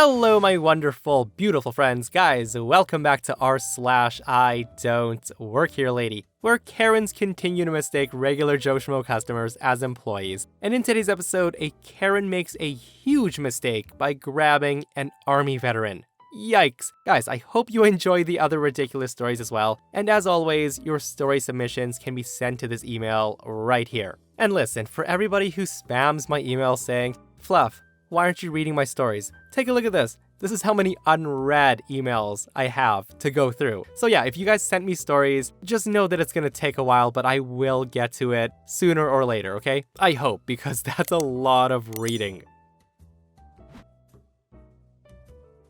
Hello, my wonderful, beautiful friends. Guys, welcome back to r/IDontWorkHereLady, where Karens continue to mistake regular Joe Schmo customers as employees. And in today's episode, a Karen makes a huge mistake by grabbing an army veteran. Yikes. Guys, I hope you enjoy the other ridiculous stories as well. And as always, your story submissions can be sent to this email right here. And listen, for everybody who spams my email saying, Fluff, why aren't you reading my stories? Take a look at this. This is how many unread emails I have to go through. So yeah, if you guys sent me stories, just know that it's gonna take a while, but I will get to it sooner or later, okay? I hope, because that's a lot of reading.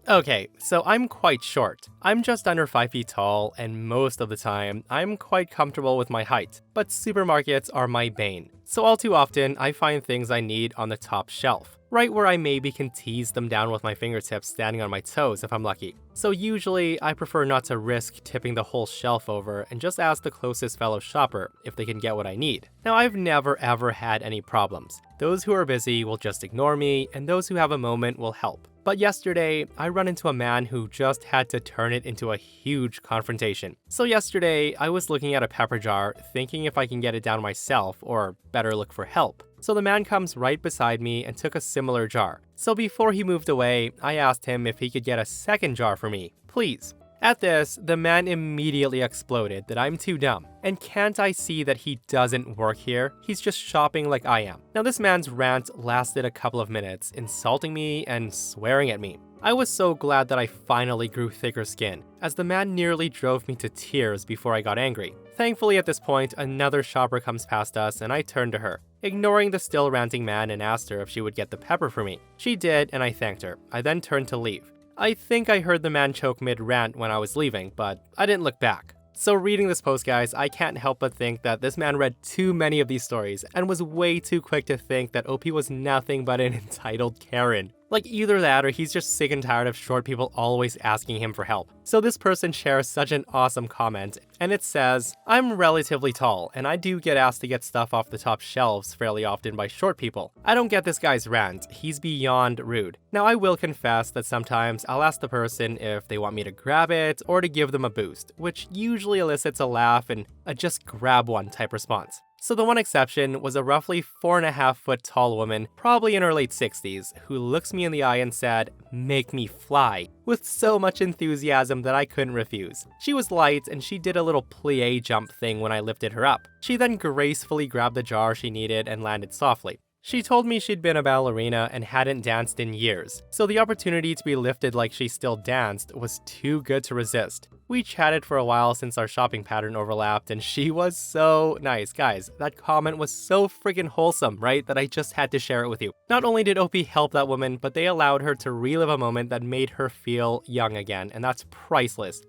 Okay, so I'm quite short. I'm just under 5 feet tall, and most of the time, I'm quite comfortable with my height. But supermarkets are my bane. So all too often, I find things I need on the top shelf, right where I maybe can tease them down with my fingertips standing on my toes if I'm lucky. So usually, I prefer not to risk tipping the whole shelf over and just ask the closest fellow shopper if they can get what I need. Now, I've never ever had any problems. Those who are busy will just ignore me, and those who have a moment will help. But yesterday, I run into a man who just had to turn it into a huge confrontation. So yesterday, I was looking at a pepper jar, thinking if I can get it down myself, or better look for help. So the man comes right beside me and took a similar jar. So before he moved away, I asked him if he could get a second jar for me, please. At this, the man immediately exploded that I'm too dumb. And can't I see that he doesn't work here? He's just shopping like I am. Now this man's rant lasted a couple of minutes, insulting me and swearing at me. I was so glad that I finally grew thicker skin, as the man nearly drove me to tears before I got angry. Thankfully at this point, another shopper comes past us and I turned to her, ignoring the still ranting man, and asked her if she would get the pepper for me. She did, and I thanked her. I then turned to leave. I think I heard the man choke mid-rant when I was leaving, but I didn't look back. So reading this post, guys, I can't help but think that this man read too many of these stories and was way too quick to think that OP was nothing but an entitled Karen. Like either that or he's just sick and tired of short people always asking him for help. So this person shares such an awesome comment, and it says, I'm relatively tall, and I do get asked to get stuff off the top shelves fairly often by short people. I don't get this guy's rant, he's beyond rude. Now I will confess that sometimes I'll ask the person if they want me to grab it or to give them a boost, which usually elicits a laugh and a just grab one type response. So the one exception was a roughly 4.5 foot tall woman, probably in her late 60s, who looks me in the eye and said, "Make me fly," with so much enthusiasm that I couldn't refuse. She was light and she did a little plie jump thing when I lifted her up. She then gracefully grabbed the jar she needed and landed softly. She told me she'd been a ballerina and hadn't danced in years, so the opportunity to be lifted like she still danced was too good to resist. We chatted for a while since our shopping pattern overlapped, and she was so nice. Guys, that comment was so friggin' wholesome, right, that I just had to share it with you. Not only did OP help that woman, but they allowed her to relive a moment that made her feel young again, and that's priceless.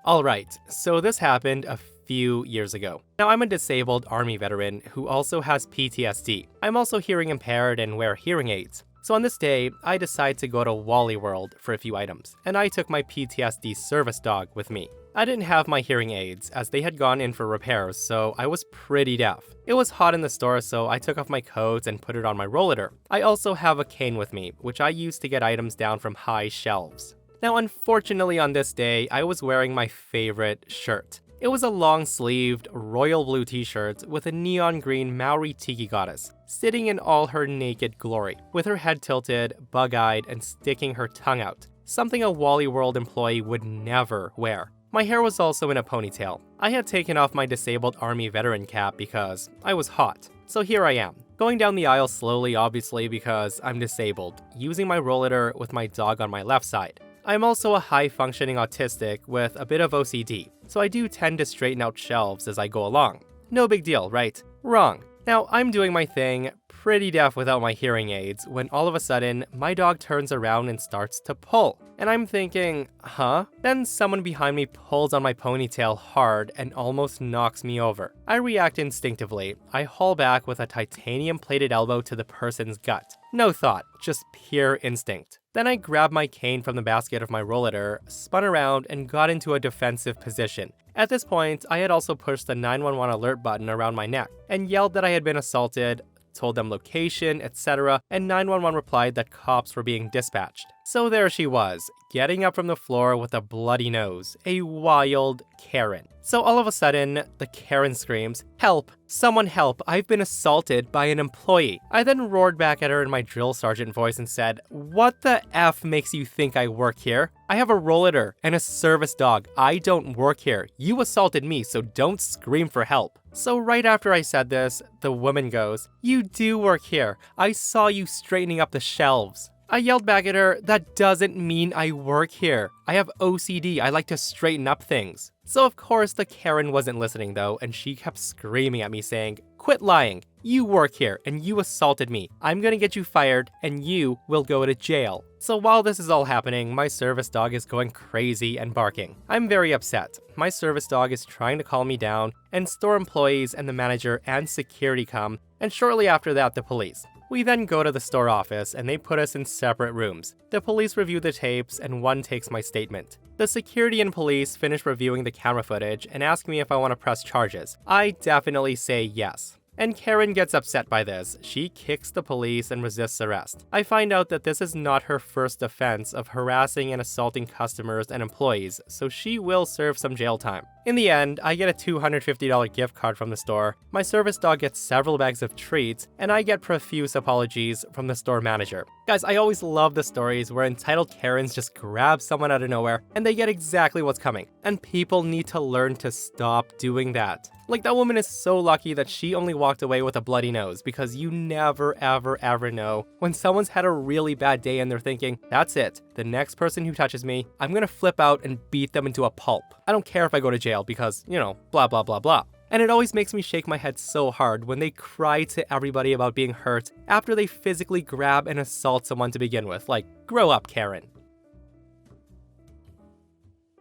Alright, so this happened a few years ago. Now I'm a disabled army veteran who also has PTSD. I'm also hearing impaired and wear hearing aids. So on this day, I decided to go to Wally World for a few items, and I took my PTSD service dog with me. I didn't have my hearing aids as they had gone in for repairs, so I was pretty deaf. It was hot in the store, so I took off my coat and put it on my rollator. I also have a cane with me, which I use to get items down from high shelves. Now unfortunately on this day, I was wearing my favorite shirt. It was a long-sleeved, royal blue t-shirt with a neon green Maori tiki goddess, sitting in all her naked glory, with her head tilted, bug-eyed, and sticking her tongue out, something a Wally World employee would never wear. My hair was also in a ponytail. I had taken off my disabled army veteran cap because I was hot. So here I am, going down the aisle slowly, obviously because I'm disabled, using my rollator with my dog on my left side. I'm also a high-functioning autistic with a bit of OCD, so I do tend to straighten out shelves as I go along. No big deal, right? Wrong. Now, I'm doing my thing, pretty deaf without my hearing aids, when all of a sudden, my dog turns around and starts to pull. And I'm thinking, huh? Then someone behind me pulls on my ponytail hard and almost knocks me over. I react instinctively. I haul back with a titanium-plated elbow to the person's gut. No thought, just pure instinct. Then I grabbed my cane from the basket of my rollator, spun around, and got into a defensive position. At this point, I had also pushed the 911 alert button around my neck, and yelled that I had been assaulted told them location, etc., and 911 replied that cops were being dispatched. So there she was, getting up from the floor with a bloody nose, a wild Karen. So all of a sudden, the Karen screams, "Help! Someone help! I've been assaulted by an employee." I then roared back at her in my drill sergeant voice and said, "What the F makes you think I work here? I have a rollator and a service dog. I don't work here. You assaulted me, so don't scream for help." So right after I said this, the woman goes, "You do work here. I saw you straightening up the shelves." I yelled back at her, "That doesn't mean I work here. I have OCD, I like to straighten up things." So of course the Karen wasn't listening though, and she kept screaming at me saying, "Quit lying. You work here, and you assaulted me. I'm gonna get you fired, and you will go to jail." So while this is all happening, my service dog is going crazy and barking. I'm very upset. My service dog is trying to calm me down, and store employees and the manager and security come, and shortly after that the police. We then go to the store office and they put us in separate rooms. The police review the tapes and one takes my statement. The security and police finish reviewing the camera footage and ask me if I want to press charges. I definitely say yes. And Karen gets upset by this. She kicks the police and resists arrest. I find out that this is not her first offense of harassing and assaulting customers and employees, so she will serve some jail time. In the end, I get a $250 gift card from the store, my service dog gets several bags of treats, and I get profuse apologies from the store manager. Guys, I always love the stories where entitled Karens just grab someone out of nowhere and they get exactly what's coming. And people need to learn to stop doing that. Like, that woman is so lucky that she only walked away with a bloody nose, because you never ever know when someone's had a really bad day and they're thinking, "That's it, the next person who touches me, I'm gonna flip out and beat them into a pulp. I don't care if I go to jail because, you know, blah blah blah blah." And it always makes me shake my head so hard when they cry to everybody about being hurt after they physically grab and assault someone to begin with. Like, grow up, Karen.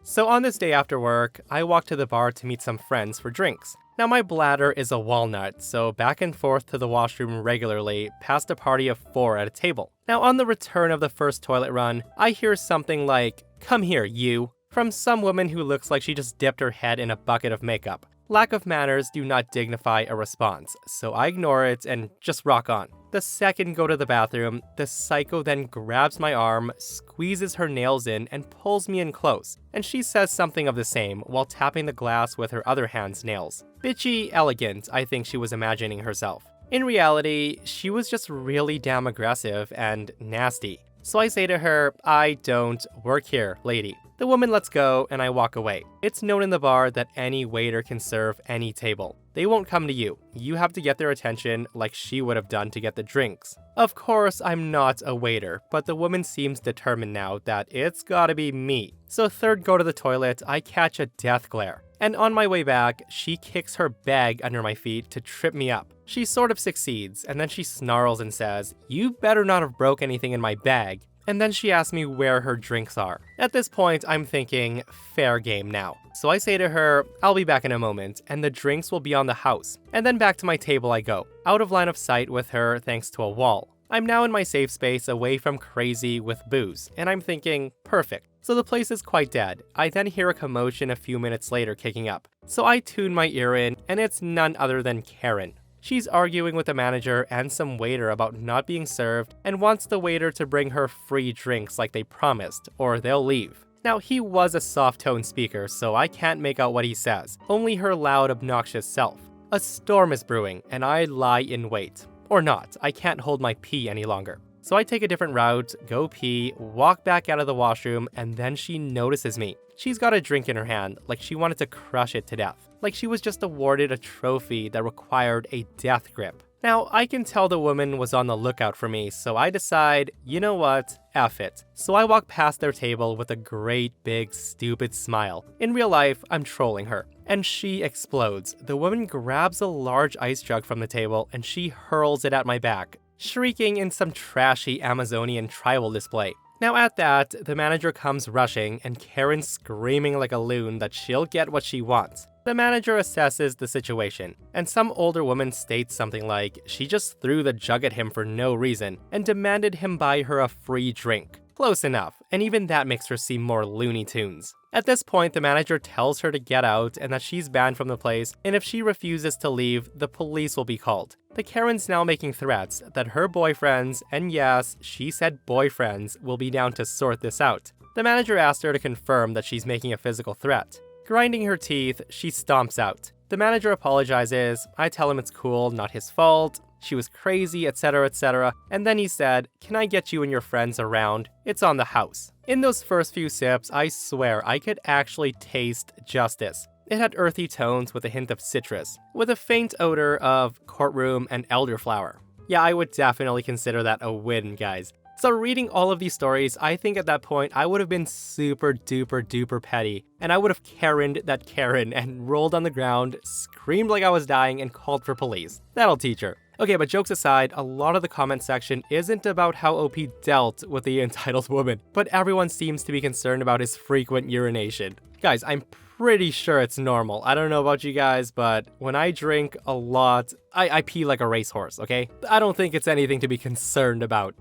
So on this day after work, I walk to the bar to meet some friends for drinks. Now my bladder is a walnut, so back and forth to the washroom regularly, past a party of 4 at a table. Now on the return of the first toilet run, I hear something like, "Come here, you," from some woman who looks like she just dipped her head in a bucket of makeup. Lack of manners do not dignify a response, so I ignore it and just rock on. The second go to the bathroom, the psycho then grabs my arm, squeezes her nails in, and pulls me in close, and she says something of the same while tapping the glass with her other hand's nails. Bitchy elegant, I think she was imagining herself. In reality, she was just really damn aggressive and nasty. So I say to her, "I don't work here, lady." The woman lets go and I walk away. It's known in the bar that any waiter can serve any table. They won't come to you. You have to get their attention like she would have done to get the drinks. Of course, I'm not a waiter, but the woman seems determined now that it's gotta be me. So third go to the toilet, I catch a death glare. And on my way back, she kicks her bag under my feet to trip me up. She sort of succeeds, and then she snarls and says, "You better not have broke anything in my bag." And then she asks me where her drinks are. At this point, I'm thinking, fair game now. So I say to her, "I'll be back in a moment, and the drinks will be on the house." And then back to my table I go, out of line of sight with her thanks to a wall. I'm now in my safe space away from crazy with booze, and I'm thinking, perfect. So the place is quite dead. I then hear a commotion a few minutes later kicking up. So I tune my ear in, and it's none other than Karen. She's arguing with the manager and some waiter about not being served and wants the waiter to bring her free drinks like they promised, or they'll leave. Now, he was a soft-toned speaker, so I can't make out what he says, only her loud, obnoxious self. A storm is brewing, and I lie in wait. Or not, I can't hold my pee any longer. So I take a different route, go pee, walk back out of the washroom, and then she notices me. She's got a drink in her hand, like she wanted to crush it to death. Like she was just awarded a trophy that required a death grip. Now, I can tell the woman was on the lookout for me, so I decide, you know what, F it. So I walk past their table with a great big stupid smile. In real life, I'm trolling her. And she explodes. The woman grabs a large ice jug from the table and she hurls it at my back, shrieking in some trashy Amazonian tribal display. Now at that, the manager comes rushing and Karen's screaming like a loon that she'll get what she wants. The manager assesses the situation, and some older woman states something like she just threw the jug at him for no reason and demanded him buy her a free drink. Close enough, and even that makes her seem more Looney Tunes. At this point, the manager tells her to get out and that she's banned from the place, and if she refuses to leave, the police will be called. The Karen's now making threats that her boyfriends, and yes, she said boyfriends, will be down to sort this out. The manager asked her to confirm that she's making a physical threat. Grinding her teeth, she stomps out. The manager apologizes, I tell him it's cool, not his fault, she was crazy, etc., and then he said, "Can I get you and your friends around? It's on the house." In those first few sips, I swear I could actually taste justice. It had earthy tones with a hint of citrus, with a faint odor of courtroom and elderflower. Yeah, I would definitely consider that a win, guys. So reading all of these stories, I think at that point I would have been super duper petty, and I would have Karen'd that Karen and rolled on the ground, screamed like I was dying, and called for police. That'll teach her. Okay, but jokes aside, a lot of the comment section isn't about how OP dealt with the entitled woman, but everyone seems to be concerned about his frequent urination. Guys, I'm pretty sure it's normal. I don't know about you guys, but when I drink a lot, I pee like a racehorse, okay? I don't think it's anything to be concerned about.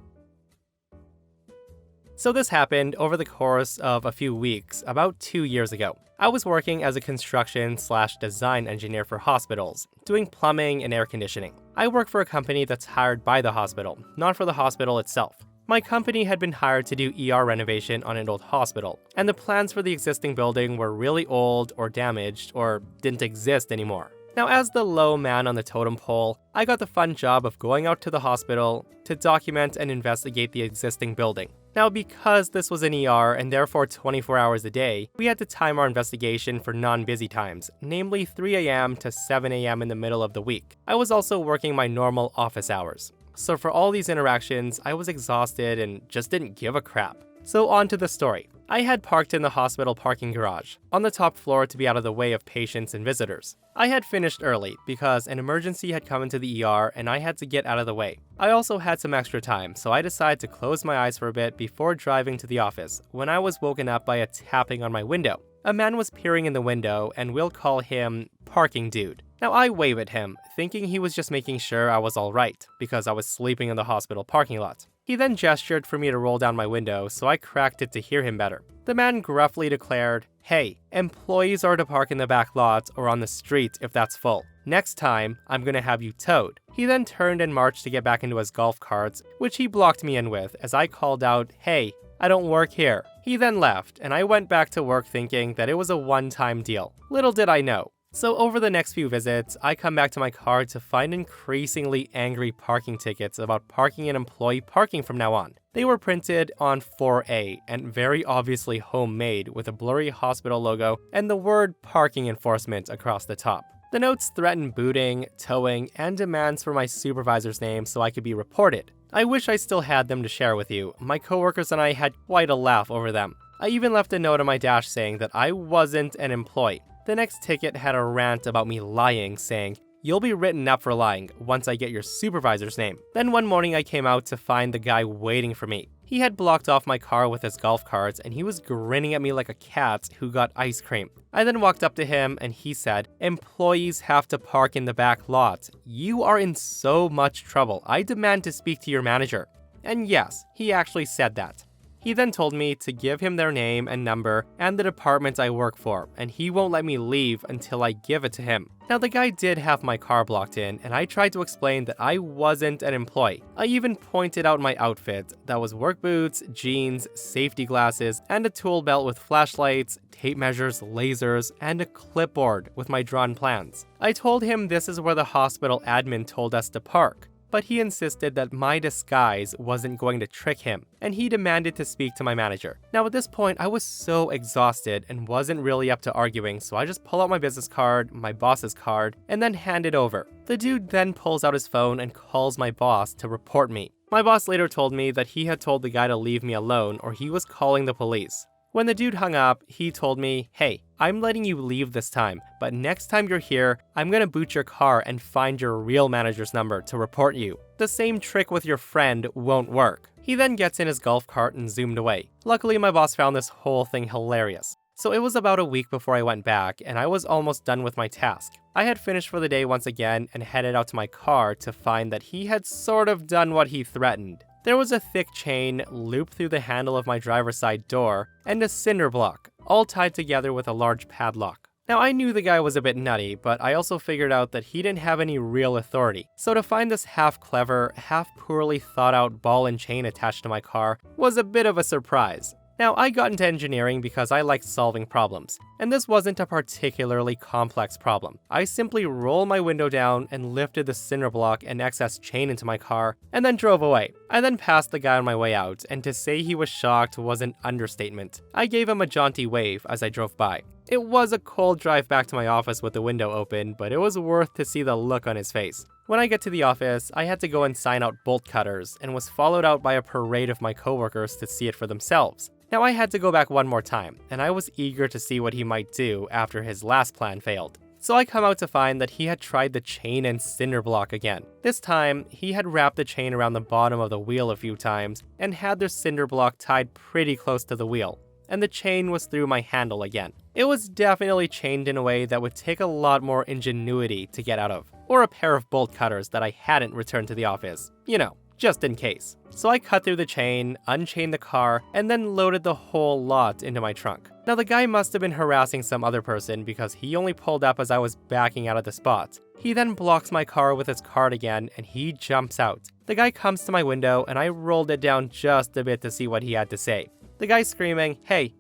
So this happened over the course of a few weeks, about 2 years ago. I was working as a construction/design engineer for hospitals, doing plumbing and air conditioning. I work for a company that's hired by the hospital, not for the hospital itself. My company had been hired to do ER renovation on an old hospital, and the plans for the existing building were really old or damaged or didn't exist anymore. Now, as the low man on the totem pole, I got the fun job of going out to the hospital to document and investigate the existing building. Now, because this was an ER and therefore 24 hours a day, we had to time our investigation for non-busy times, namely 3 a.m. to 7 a.m. in the middle of the week. I was also working my normal office hours. So for all these interactions, I was exhausted and just didn't give a crap. So on to the story. I had parked in the hospital parking garage, on the top floor to be out of the way of patients and visitors. I had finished early because an emergency had come into the ER and I had to get out of the way. I also had some extra time, so I decided to close my eyes for a bit before driving to the office, when I was woken up by a tapping on my window. A man was peering in the window, and we'll call him Parking Dude. Now I wave at him, thinking he was just making sure I was alright, because I was sleeping in the hospital parking lot. He then gestured for me to roll down my window, so I cracked it to hear him better. The man gruffly declared, "Hey, employees are to park in the back lot or on the street if that's full. Next time, I'm gonna have you towed." He then turned and marched to get back into his golf carts, which he blocked me in with as I called out, "Hey, I don't work here." He then left, and I went back to work thinking that it was a one-time deal. Little did I know. So over the next few visits, I come back to my car to find increasingly angry parking tickets about parking and employee parking from now on. They were printed on 4A and very obviously homemade with a blurry hospital logo and the word parking enforcement across the top. The notes threatened booting, towing, and demands for my supervisor's name so I could be reported. I wish I still had them to share with you. My coworkers and I had quite a laugh over them. I even left a note on my dash saying that I wasn't an employee. The next ticket had a rant about me lying, saying, "You'll be written up for lying once I get your supervisor's name." Then one morning I came out to find the guy waiting for me. He had blocked off my car with his golf carts and he was grinning at me like a cat who got ice cream. I then walked up to him and he said, "Employees have to park in the back lot. You are in so much trouble. I demand to speak to your manager." And yes, he actually said that. He then told me to give him their name and number and the department I work for, and he won't let me leave until I give it to him. Now the guy did have my car blocked in, and I tried to explain that I wasn't an employee. I even pointed out my outfit, that was work boots, jeans, safety glasses, and a tool belt with flashlights, tape measures, lasers, and a clipboard with my drawn plans. I told him this is where the hospital admin told us to park. But he insisted that my disguise wasn't going to trick him, and he demanded to speak to my manager. Now at this point, I was so exhausted and wasn't really up to arguing, so I just pull out my business card, my boss's card, and then hand it over. The dude then pulls out his phone and calls my boss to report me. My boss later told me that he had told the guy to leave me alone or he was calling the police. When the dude hung up, he told me, "Hey, I'm letting you leave this time, but next time you're here, I'm gonna boot your car and find your real manager's number to report you. The same trick with your friend won't work." He then gets in his golf cart and zoomed away. Luckily, my boss found this whole thing hilarious. So it was about a week before I went back, and I was almost done with my task. I had finished for the day once again and headed out to my car to find that he had sort of done what he threatened. There was a thick chain looped through the handle of my driver's side door and a cinder block, all tied together with a large padlock. Now, I knew the guy was a bit nutty, but I also figured out that he didn't have any real authority. So to find this half-clever, half-poorly thought-out ball and chain attached to my car was a bit of a surprise. Now, I got into engineering because I liked solving problems, and this wasn't a particularly complex problem. I simply rolled my window down and lifted the cinder block and excess chain into my car, and then drove away. I then passed the guy on my way out, and to say he was shocked was an understatement. I gave him a jaunty wave as I drove by. It was a cold drive back to my office with the window open, but it was worth to see the look on his face. When I get to the office, I had to go and sign out bolt cutters, and was followed out by a parade of my coworkers to see it for themselves. Now I had to go back one more time, and I was eager to see what he might do after his last plan failed. So I come out to find that he had tried the chain and cinder block again. This time, he had wrapped the chain around the bottom of the wheel a few times, and had the cinder block tied pretty close to the wheel, and the chain was through my handle again. It was definitely chained in a way that would take a lot more ingenuity to get out of, or a pair of bolt cutters that I hadn't returned to the office. You know, just in case. So I cut through the chain, unchained the car, and then loaded the whole lot into my trunk. Now the guy must have been harassing some other person because he only pulled up as I was backing out of the spot. He then blocks my car with his card again, and he jumps out. The guy comes to my window, and I rolled it down just a bit to see what he had to say. The guy's screaming, hey,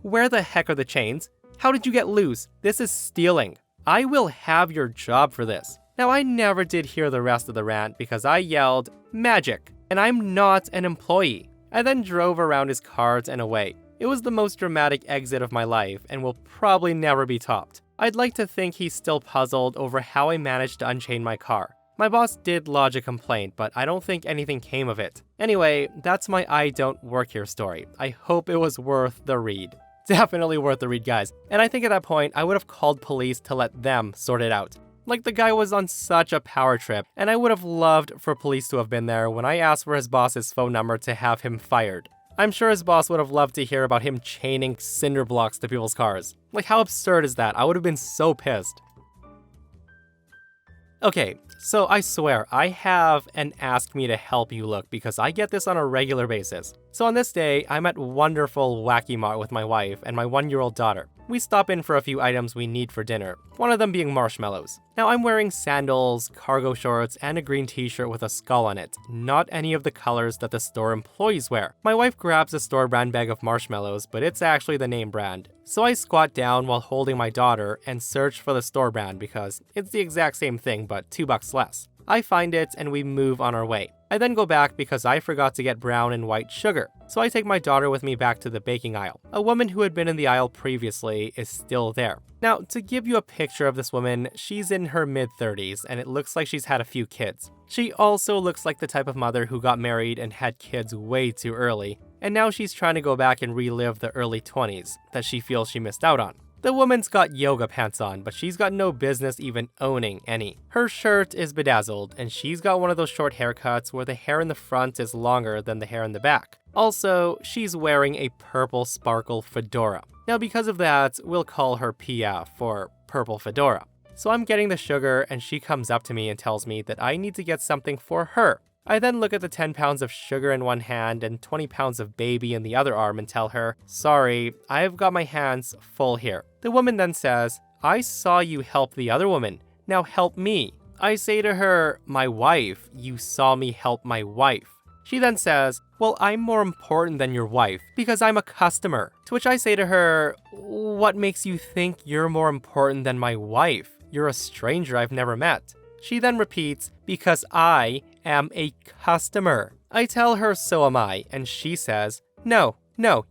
where the heck are the chains? How did you get loose? This is stealing. I will have your job for this. Now, I never did hear the rest of the rant because I yelled, magic, and I'm not an employee. I then drove around his cards and away. It was the most dramatic exit of my life and will probably never be topped. I'd like to think he's still puzzled over how I managed to unchain my car. My boss did lodge a complaint, but I don't think anything came of it. Anyway, that's my I don't work here story. I hope it was worth the read. Definitely worth the read, guys. And I think at that point, I would have called police to let them sort it out. Like, the guy was on such a power trip, and I would have loved for police to have been there when I asked for his boss's phone number to have him fired. I'm sure his boss would have loved to hear about him chaining cinder blocks to people's cars. Like, how absurd is that? I would have been so pissed. Okay, so I swear, I have an ask me to help you look because I get this on a regular basis. So on this day, I'm at wonderful Wacky Mart with my wife and my 1-year-old daughter. We stop in for a few items we need for dinner, one of them being marshmallows. Now I'm wearing sandals, cargo shorts, and a green t-shirt with a skull on it, not any of the colors that the store employees wear. My wife grabs a store brand bag of marshmallows, but it's actually the name brand. So I squat down while holding my daughter and search for the store brand because it's the exact same thing but $2 less. I find it and we move on our way. I then go back because I forgot to get brown and white sugar. So I take my daughter with me back to the baking aisle. A woman who had been in the aisle previously is still there. Now, to give you a picture of this woman, she's in her mid-30s and it looks like she's had a few kids. She also looks like the type of mother who got married and had kids way too early, and now she's trying to go back and relive the early 20s that she feels she missed out on. The woman's got yoga pants on, but she's got no business even owning any. Her shirt is bedazzled, and she's got one of those short haircuts where the hair in the front is longer than the hair in the back. Also, she's wearing a purple sparkle fedora. Now because of that, we'll call her PF, or Purple Fedora. So I'm getting the sugar, and she comes up to me and tells me that I need to get something for her. I then look at the 10 pounds of sugar in one hand and 20 pounds of baby in the other arm and tell her, sorry, I've got my hands full here. The woman then says, I saw you help the other woman, now help me. I say to her, my wife, you saw me help my wife. She then says, well, I'm more important than your wife because I'm a customer. To which I say to her, what makes you think you're more important than my wife? You're a stranger I've never met. She then repeats, because I am a customer. I tell her so am I, and she says, no,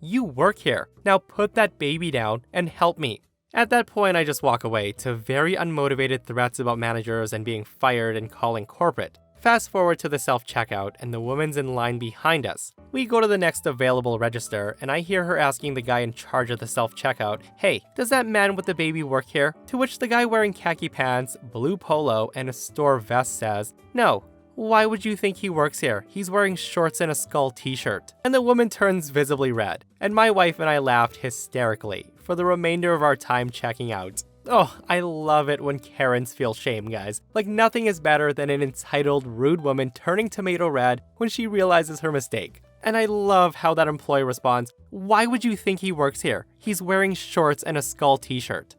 you work here. Now put that baby down and help me. At that point, I just walk away to very unmotivated threats about managers and being fired and calling corporate. Fast forward to the self-checkout and the woman's in line behind us. We go to the next available register and I hear her asking the guy in charge of the self-checkout, hey, does that man with the baby work here? To which the guy wearing khaki pants, blue polo, and a store vest says, no. Why would you think he works here? He's wearing shorts and a skull t-shirt. And the woman turns visibly red, and my wife and I laughed hysterically for the remainder of our time checking out. Oh, I love it when Karens feel shame, guys. Like nothing is better than an entitled, rude woman turning tomato red when she realizes her mistake. And I love how that employee responds, "Why would you think he works here? He's wearing shorts and a skull t-shirt."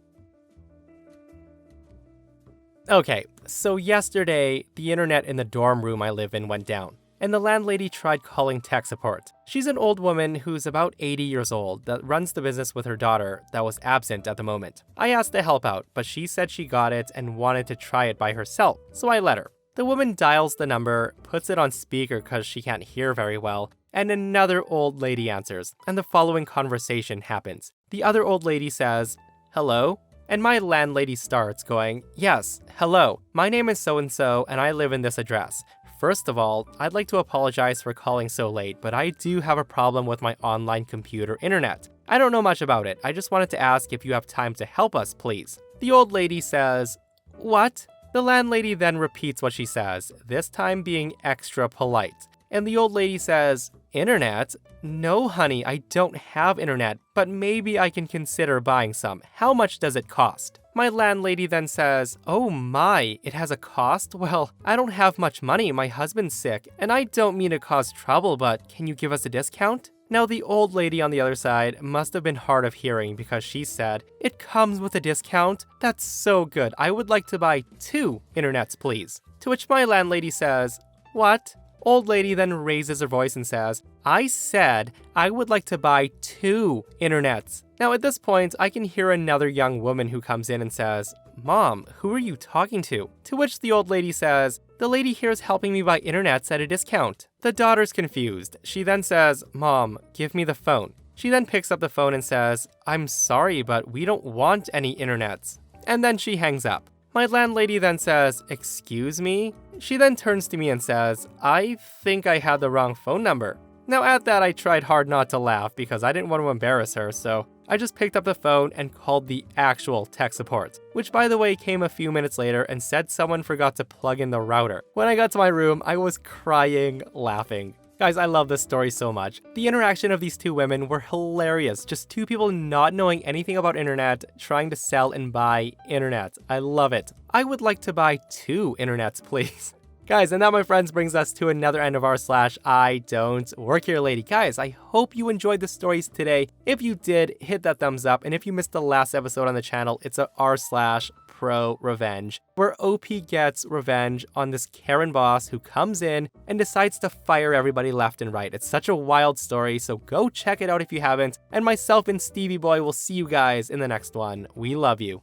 Okay, so yesterday, the internet in the dorm room I live in went down, and the landlady tried calling tech support. She's an old woman who's about 80 years old that runs the business with her daughter that was absent at the moment. I asked to help out, but she said she got it and wanted to try it by herself, so I let her. The woman dials the number, puts it on speaker because she can't hear very well, and another old lady answers, and the following conversation happens. The other old lady says, "Hello?" And my landlady starts going, "Yes, hello, my name is so-and-so and I live in this address. First of all, I'd like to apologize for calling so late, but I do have a problem with my online computer internet. I don't know much about it, I just wanted to ask if you have time to help us, please." The old lady says, "What?" The landlady then repeats what she says, this time being extra polite. And the old lady says, "Internet? No, honey, I don't have internet, but maybe I can consider buying some. How much does it cost?" My landlady then says, "Oh my, it has a cost? Well, I don't have much money, my husband's sick, and I don't mean to cause trouble, but can you give us a discount?" Now the old lady on the other side must have been hard of hearing because she said, "It comes with a discount? That's so good, I would like to buy 2 internets, please." To which my landlady says, "What?" Old lady then raises her voice and says, "I said I would like to buy 2 internets." Now at this point, I can hear another young woman who comes in and says, "Mom, who are you talking to?" To which the old lady says, "The lady here is helping me buy internets at a discount." The daughter's confused. She then says, "Mom, give me the phone." She then picks up the phone and says, "I'm sorry, but we don't want any internets." And then she hangs up. My landlady then says, "Excuse me?" She then turns to me and says, "I think I had the wrong phone number." Now at that I tried hard not to laugh because I didn't want to embarrass her, so I just picked up the phone and called the actual tech support, which by the way came a few minutes later and said someone forgot to plug in the router. When I got to my room, I was crying, laughing. Guys, I love this story so much. The interaction of these 2 women were hilarious. Just 2 people not knowing anything about internet, trying to sell and buy internet. I love it. I would like to buy 2 internets, please. Guys, and that, my friends, brings us to another end of r/IDontWorkHereLady. Guys, I hope you enjoyed the stories today. If you did, hit that thumbs up. And if you missed the last episode on the channel, it's a r/pro revenge, where OP gets revenge on this Karen boss who comes in and decides to fire everybody left and right. It's such a wild story, so go check it out if you haven't. And myself and Stevie Boy will see you guys in the next one. We love you.